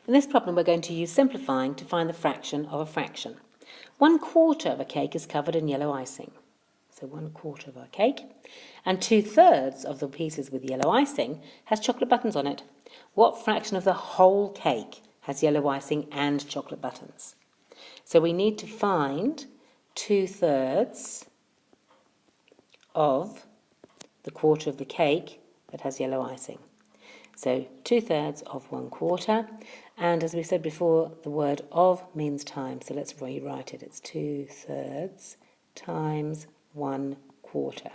In this problem, we're going to use simplifying to find the fraction of a fraction. 1/4 of a cake is covered in yellow icing. So 1/4 of our cake. And 2/3 of the pieces with yellow icing has chocolate buttons on it. What fraction of the whole cake has yellow icing and chocolate buttons? So we need to find 2/3 of the quarter of the cake that has yellow icing. So 2/3 of 1/4, and as we said before, the word of means times, so let's rewrite it. It's 2/3 times 1/4.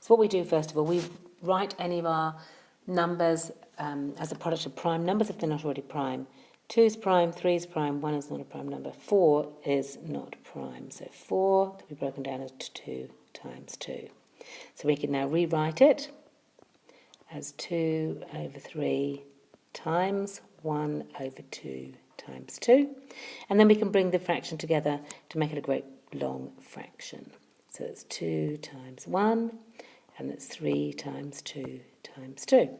So what we do first of all, we write any of our numbers as a product of prime numbers if they're not already prime. 2 is prime, 3 is prime, 1 is not a prime number, 4 is not prime. So 4 can be broken down as 2 times 2. So we can now rewrite it as 2 over 3 times 1 over 2 times 2. And then we can bring the fraction together to make it a great long fraction. So it's 2 times 1, and it's 3 times 2 times 2.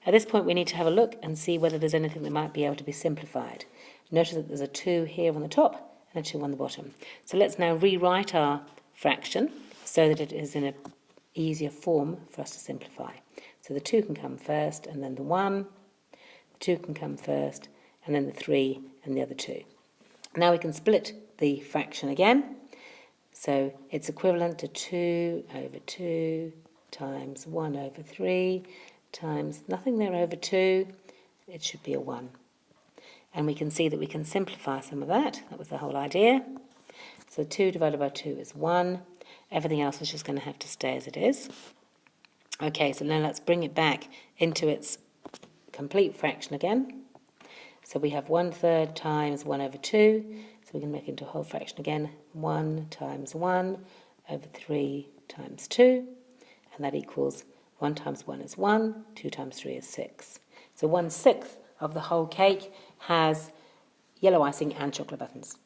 At this point, we need to have a look and see whether there's anything that might be able to be simplified. Notice that there's a 2 here on the top and a 2 on the bottom. So let's now rewrite our fraction so that it is in an easier form for us to simplify. So the 2 can come first, and then the 1. The 2 can come first, and then the 3 and the other 2. Now we can split the fraction again. So it's equivalent to 2 over 2 times 1 over 3 times nothing there over 2. It should be a 1. And we can see that we can simplify some of that. That was the whole idea. So 2 divided by 2 is 1. Everything else is just going to have to stay as it is. Okay, so now let's bring it back into its complete fraction again. So we have 1/3 times 1 over 2. So we can make it into a whole fraction again. 1 times 1 over 3 times 2. And that equals 1 times 1 is 1, 2 times 3 is 6. So 1/6 of the whole cake has yellow icing and chocolate buttons.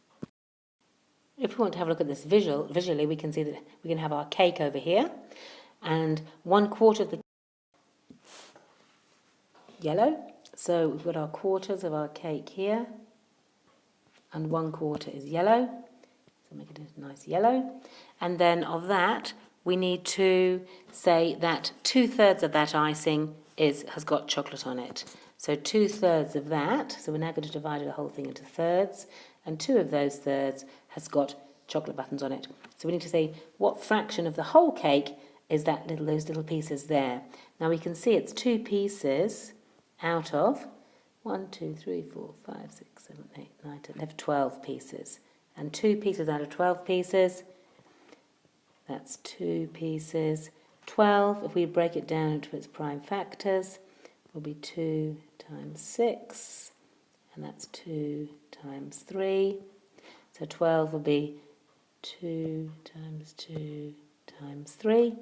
If we want to have a look at this visually, we can see that we can have our cake over here, and 1/4 of the yellow. So we've got our quarters of our cake here, and 1/4 is yellow. So make it a nice yellow. And then of that, we need to say that 2/3 of that icing has got chocolate on it. So 2/3 of that, so we're now going to divide the whole thing into thirds, and 2 of those thirds has got chocolate buttons on it. So we need to say what fraction of the whole cake is those little pieces there. Now we can see it's 2 pieces out of 1, 2, 3, 4, 5, 6, 7, 8, 9, 10, 11, 12 pieces. And 2 pieces out of 12 pieces, that's 2 pieces. 12, if we break it down into its prime factors, will be 2 times 6, and that's 2 times 3. So 12 will be 2 times 2 times 3.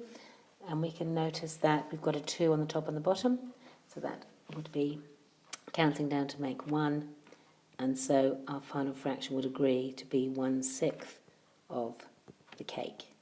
And we can notice that we've got a 2 on the top and the bottom. So that would be counting down to make 1. And so our final fraction would agree to be 1/6 of the cake.